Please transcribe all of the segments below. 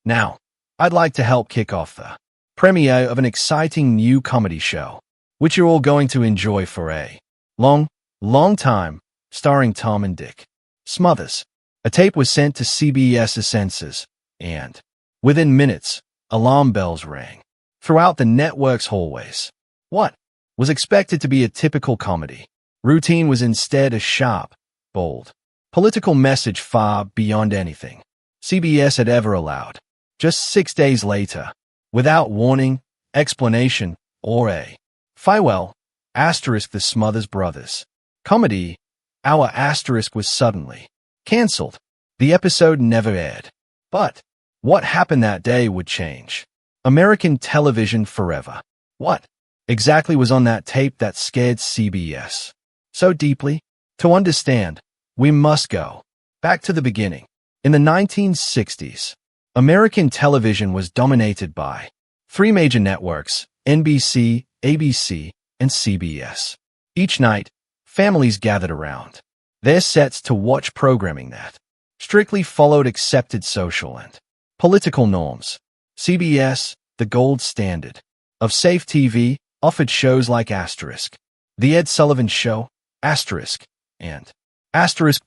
Now, I'd like to help kick off the premiere of an exciting new comedy show, which you're all going to enjoy for a long time, starring Tom and Dick. Smothers. A tape was sent to CBS's censors, and within minutes, alarm bells rang throughout the network's hallways. What was expected to be a typical comedy routine was instead a sharp, bold, political message far beyond anything CBS had ever allowed. Just 6 days later, without warning, explanation, or a farewell, the Smothers Brothers Comedy Hour was suddenly cancelled. The episode never aired. But what happened that day would change American television forever. What exactly was on that tape that scared CBS so deeply? To understand, we must go back to the beginning. In the 1960s, American television was dominated by three major networks: NBC, ABC, and CBS. Each night, families gathered around their sets to watch programming that strictly followed accepted social and political norms. CBS, the gold standard of safe TV, offered shows like The Ed Sullivan Show, and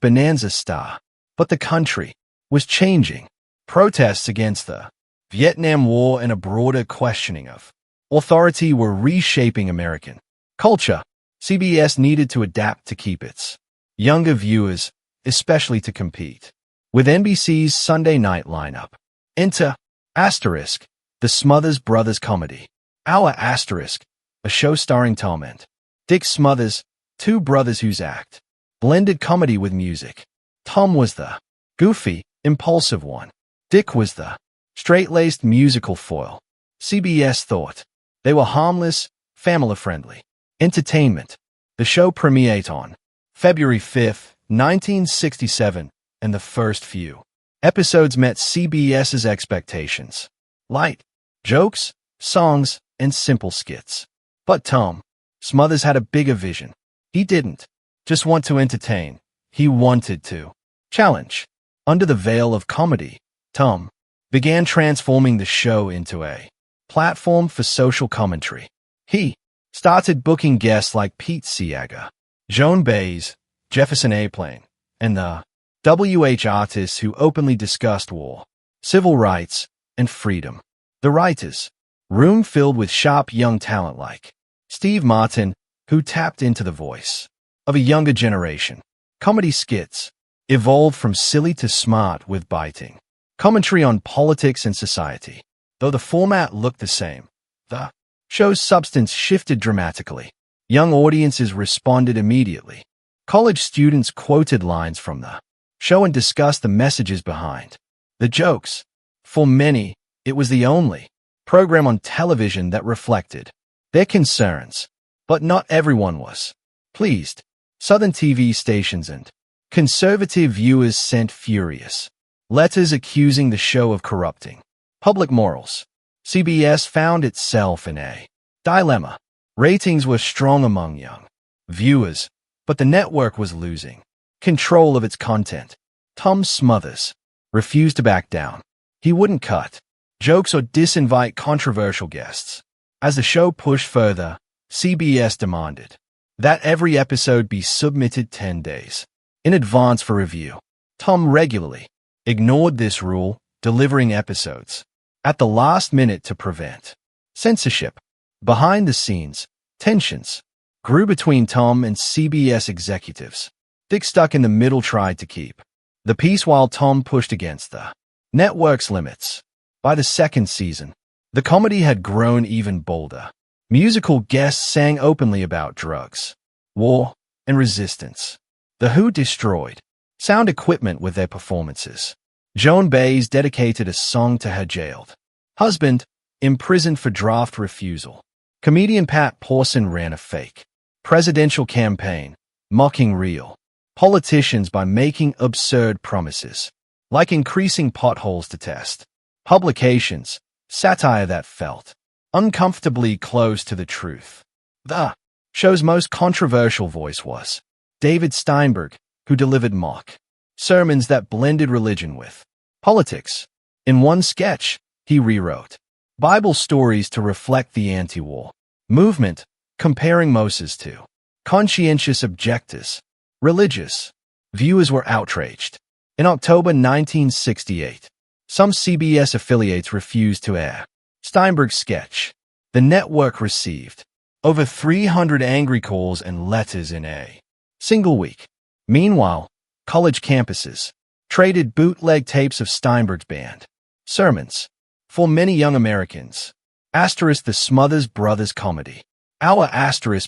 Bonanza Star. But the country was changing. Protests against the Vietnam War and a broader questioning of authority were reshaping American culture. CBS needed to adapt to keep its younger viewers, especially to compete with NBC's Sunday night lineup. Enter the Smothers Brothers Comedy Hour a show starring Tom and Dick Smothers, two brothers whose act blended comedy with music. Tom was the goofy, impulsive one. Dick was the straight-laced musical foil. CBS thought they were harmless, family-friendly entertainment. The show premiered on February 5, 1967, and the first few episodes met CBS's expectations. Light jokes, songs, and simple skits. But Tom Smothers had a bigger vision. He didn't just want to entertain. He wanted to challenge. Under the veil of comedy, Tom began transforming the show into a platform for social commentary. He started booking guests like Pete Seeger, Joan Baez, Jefferson Airplane, and the WH artists who openly discussed war, civil rights, and freedom. The writers' room filled with sharp young talent like Steve Martin, who tapped into the voice of a younger generation. Comedy skits evolved from silly to smart with biting commentary on politics and society. Though the format looked the same, the show's substance shifted dramatically. Young audiences responded immediately. College students quoted lines from the show and discussed the messages behind the jokes. For many, it was the only program on television that reflected their concerns. But not everyone was pleased. Southern TV stations and conservative viewers sent furious letters accusing the show of corrupting public morals. CBS found itself in a dilemma. Ratings were strong among young viewers, but the network was losing control of its content. Tom Smothers refused to back down. He wouldn't cut jokes or disinvite controversial guests. As the show pushed further, CBS demanded that every episode be submitted 10 days in advance for review. Tom regularly ignored this rule, delivering episodes at the last minute to prevent censorship. Behind the scenes, tensions grew between Tom and CBS executives. Dick, stuck in the middle, tried to keep the peace while Tom pushed against the network's limits. By the second season, the comedy had grown even bolder. Musical guests sang openly about drugs, war, and resistance. The Who destroyed sound equipment with their performances. Joan Baez dedicated a song to her jailed husband, imprisoned for draft refusal. Comedian Pat Pawson ran a fake presidential campaign, mocking real politicians by making absurd promises, like increasing potholes to test publications, satire that felt uncomfortably close to the truth. The show's most controversial voice was David Steinberg, who delivered mock sermons that blended religion with politics. In one sketch, he rewrote Bible stories to reflect the anti-war movement, comparing Moses to conscientious objectors, religious. Viewers were outraged. In October 1968, some CBS affiliates refused to air Steinberg's sketch. The network received over 300 angry calls and letters in a single week. Meanwhile, college campuses traded bootleg tapes of Steinberg's banned sermons. For many young Americans, the Smothers Brothers Comedy Hour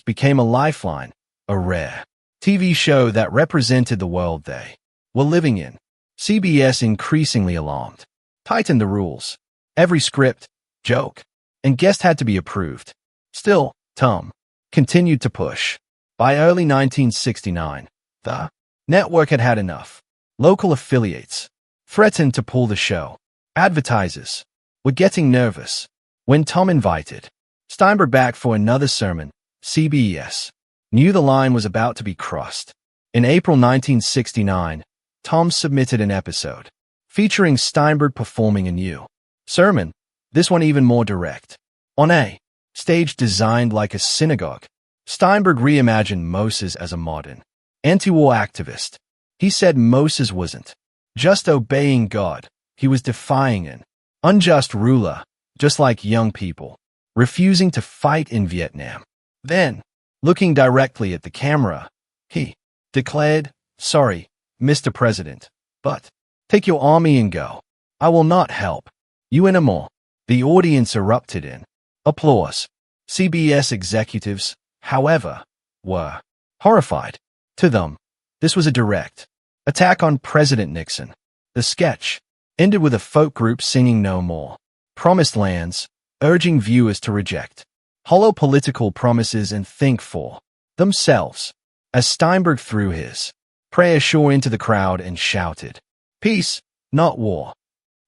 became a lifeline, a rare TV show that represented the world they were living in. CBS, increasingly alarmed, tightened the rules. Every script, joke, and guest had to be approved. Still, Tom continued to push. By early 1969, the network had had enough. Local affiliates threatened to pull the show. Advertisers were getting nervous. When Tom invited Steinberg back for another sermon, CBS knew the line was about to be crossed. In April 1969, Tom submitted an episode featuring Steinberg performing a new sermon, this one even more direct. On a stage designed like a synagogue, Steinberg reimagined Moses as a modern anti-war activist. He said Moses wasn't just obeying God, he was defying an unjust ruler, just like young people refusing to fight in Vietnam. Then, looking directly at the camera, he declared, "Sorry, Mr. President, but take your army and go. I will not help you anymore." The audience erupted in applause. CBS executives, however, were horrified. To them, this was a direct attack on President Nixon. The sketch ended with a folk group singing "No More Promised Lands," urging viewers to reject hollow political promises and think for themselves. As Steinberg threw his prayer shawl into the crowd and shouted, "Peace, not war,"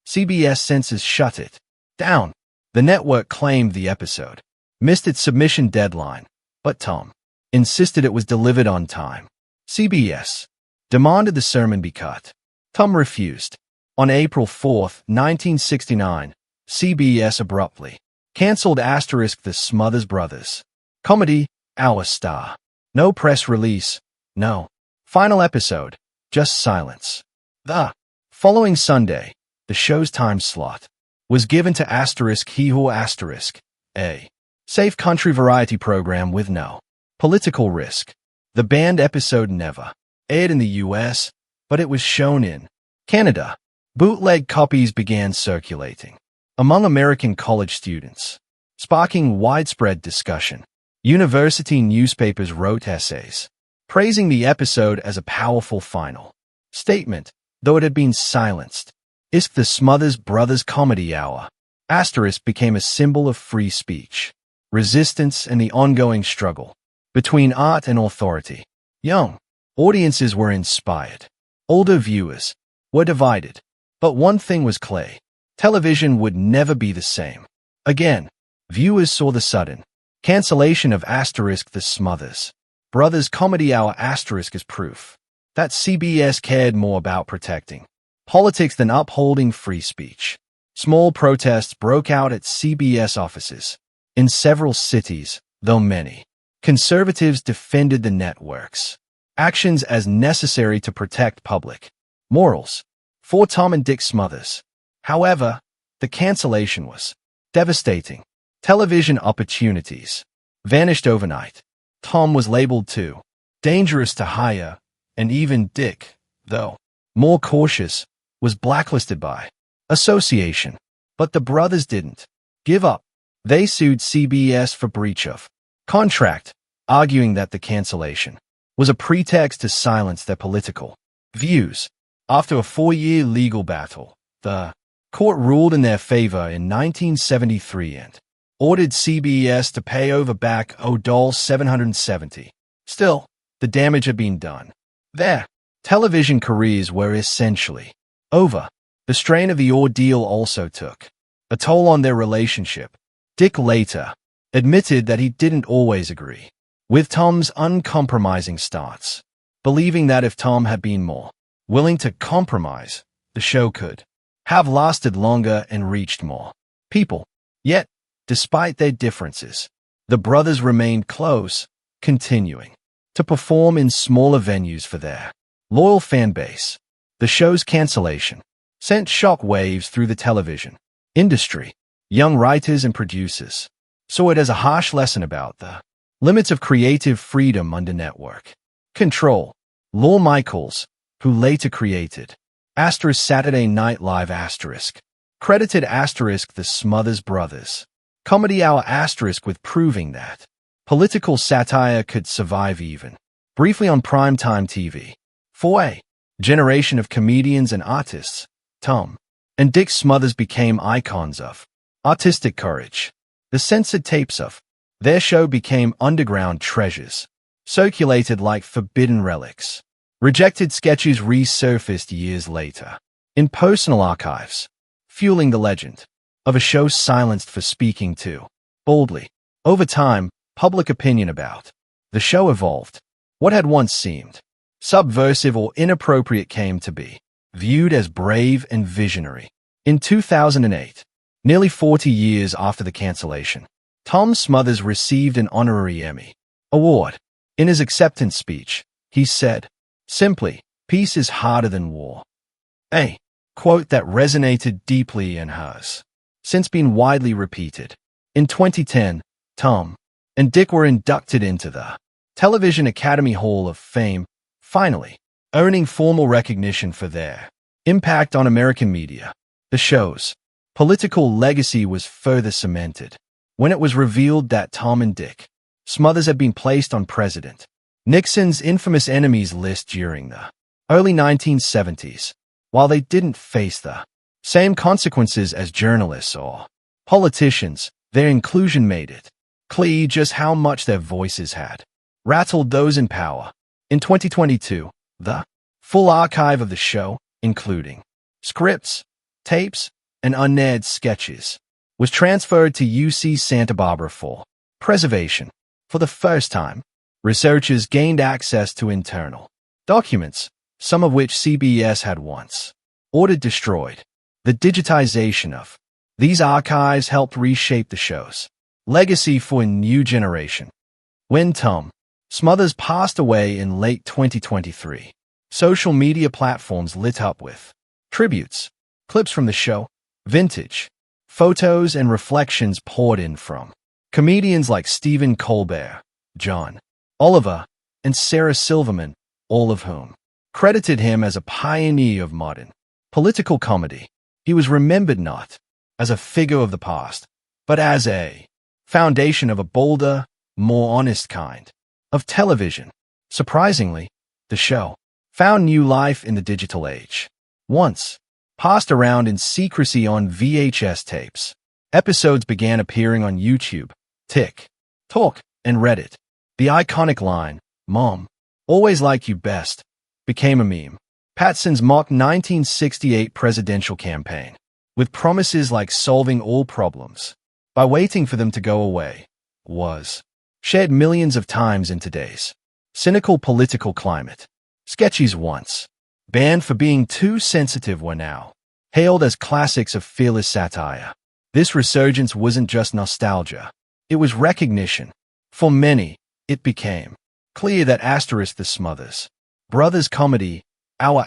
CBS censors shut it down. The network claimed the episode missed its submission deadline, but Tom insisted it was delivered on time. CBS demanded the sermon be cut. Tom refused. On April 4, 1969, CBS abruptly canceled the Smothers Brothers Comedy Hour star. No press release, no final episode, just silence. The following Sunday, the show's time slot was given to a safe country variety program with no political risk. The banned episode never aired in the US, but it was shown in Canada. Bootleg copies began circulating among American college students, sparking widespread discussion. University newspapers wrote essays praising the episode as a powerful final statement, though it had been silenced. The Smothers Brothers Comedy Hour became a symbol of free speech, resistance, and the ongoing struggle between art and authority. Young audiences were inspired. Older viewers were divided. But one thing was clear. Television would never be the same again. Viewers saw the sudden cancellation of the Smothers Brothers Comedy Hour as proof that CBS cared more about protecting politics than upholding free speech. Small protests broke out at CBS offices in several cities, though many conservatives defended the network's actions as necessary to protect public morals. For Tom and Dick Smothers, however, the cancellation was devastating. Television opportunities vanished overnight. Tom was labeled too dangerous to hire, and even Dick, though more cautious, was blacklisted by association. But the brothers didn't give up. They sued CBS for breach of contract, arguing that the cancellation was a pretext to silence their political views. After a 4-year legal battle, the court ruled in their favor in 1973 and ordered CBS to pay over back $770. Still, the damage had been done. Their television careers were essentially over. The strain of the ordeal also took a toll on their relationship. Dick later admitted that he didn't always agree with Tom's uncompromising stance, believing that if Tom had been more willing to compromise, the show could have lasted longer and reached more people. Yet, despite their differences, the brothers remained close, continuing to perform in smaller venues for their loyal fan base. The show's cancellation sent shock waves through the television industry. Young writers and producers saw it as a harsh lesson about the limits of creative freedom under network control. Lorne Michaels, who later created Saturday Night Live credited the Smothers Brothers Comedy Hour with proving that political satire could survive even briefly on primetime TV. For a generation of comedians and artists, Tom and Dick Smothers became icons of artistic courage. The censored tapes of their show became underground treasures, circulated like forbidden relics. Rejected sketches resurfaced years later in personal archives, fueling the legend of a show silenced for speaking too boldly. Over time, public opinion about the show evolved. What had once seemed subversive or inappropriate came to be viewed as brave and visionary. In 2008, nearly 40 years after the cancellation, Tom Smothers received an honorary Emmy Award. In his acceptance speech, he said, simply, "Peace is harder than war." A quote that resonated deeply and has since been widely repeated. In 2010, Tom and Dick were inducted into the Television Academy Hall of Fame, finally earning formal recognition for their impact on American media. The show's political legacy was further cemented when it was revealed that Tom and Dick Smothers had been placed on President Nixon's infamous enemies list during the early 1970s. While they didn't face the same consequences as journalists or politicians, their inclusion made it clear just how much their voices had rattled those in power. In 2022, the full archive of the show, including scripts, tapes, and unaired sketches, was transferred to UC Santa Barbara for preservation. For the first time, researchers gained access to internal documents, some of which CBS had once ordered destroyed. The digitization of these archives helped reshape the show's legacy for a new generation. When Tom Smothers passed away in late 2023, social media platforms lit up with tributes, clips from the show, vintage photos, and reflections poured in from comedians like Stephen Colbert, John Oliver, and Sarah Silverman, all of whom credited him as a pioneer of modern political comedy. He was remembered not as a figure of the past, but as a foundation of a bolder, more honest kind of television. Surprisingly, the show found new life in the digital age. Once passed around in secrecy on VHS tapes, episodes began appearing on YouTube, TikTok, and Reddit. The iconic line, "Mom, always like you best," became a meme. Patson's mock 1968 presidential campaign, with promises like solving all problems by waiting for them to go away, was shared millions of times in today's cynical political climate. Sketches once banned for being too sensitive were now hailed as classics of fearless satire. This resurgence wasn't just nostalgia, it was recognition. For many, it became clear that the Smothers Brothers Comedy Hour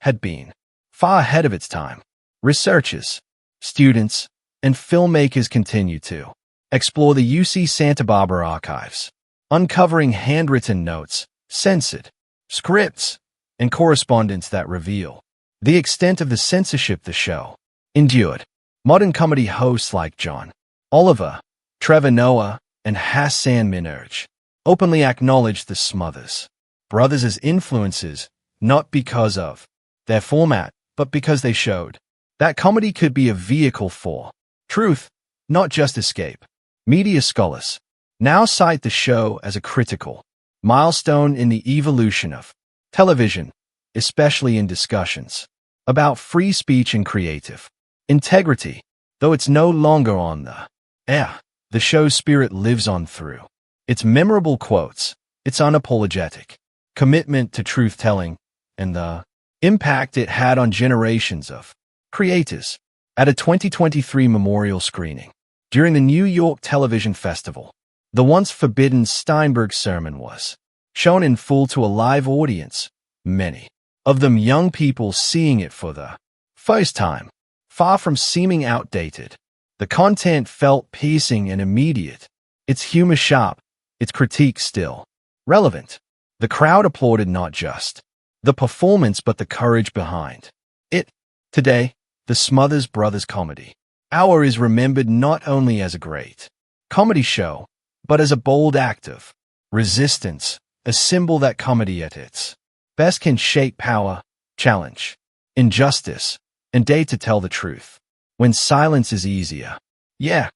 had been far ahead of its time. Researchers, students, and filmmakers continue to explore the UC Santa Barbara archives, uncovering handwritten notes, censored scripts, and correspondence that reveal the extent of the censorship the show endured. Modern comedy hosts like John Oliver, Trevor Noah, and Hassan Minhaj openly acknowledged the Smothers Brothers as influences, not because of their format, but because they showed that comedy could be a vehicle for truth, not just escape. Media scholars now cite the show as a critical milestone in the evolution of television, especially in discussions about free speech and creative integrity. Though it's no longer on the air, the show's spirit lives on through its memorable quotes, its unapologetic commitment to truth-telling, and the impact it had on generations of Creators. At a 2023 memorial screening, during the New York Television Festival, the once forbidden Steinberg sermon was shown in full to a live audience, many of them young people seeing it for the first time. Far from seeming outdated, the content felt piercing and immediate, its humor sharp, its critique still relevant. The crowd applauded not just the performance but the courage behind it. Today, the Smothers Brothers Comedy Hour is remembered not only as a great comedy show, but as a bold act of resistance, a symbol that comedy at its best can shape power, challenge injustice, and dare to tell the truth when silence is easier. Yeah,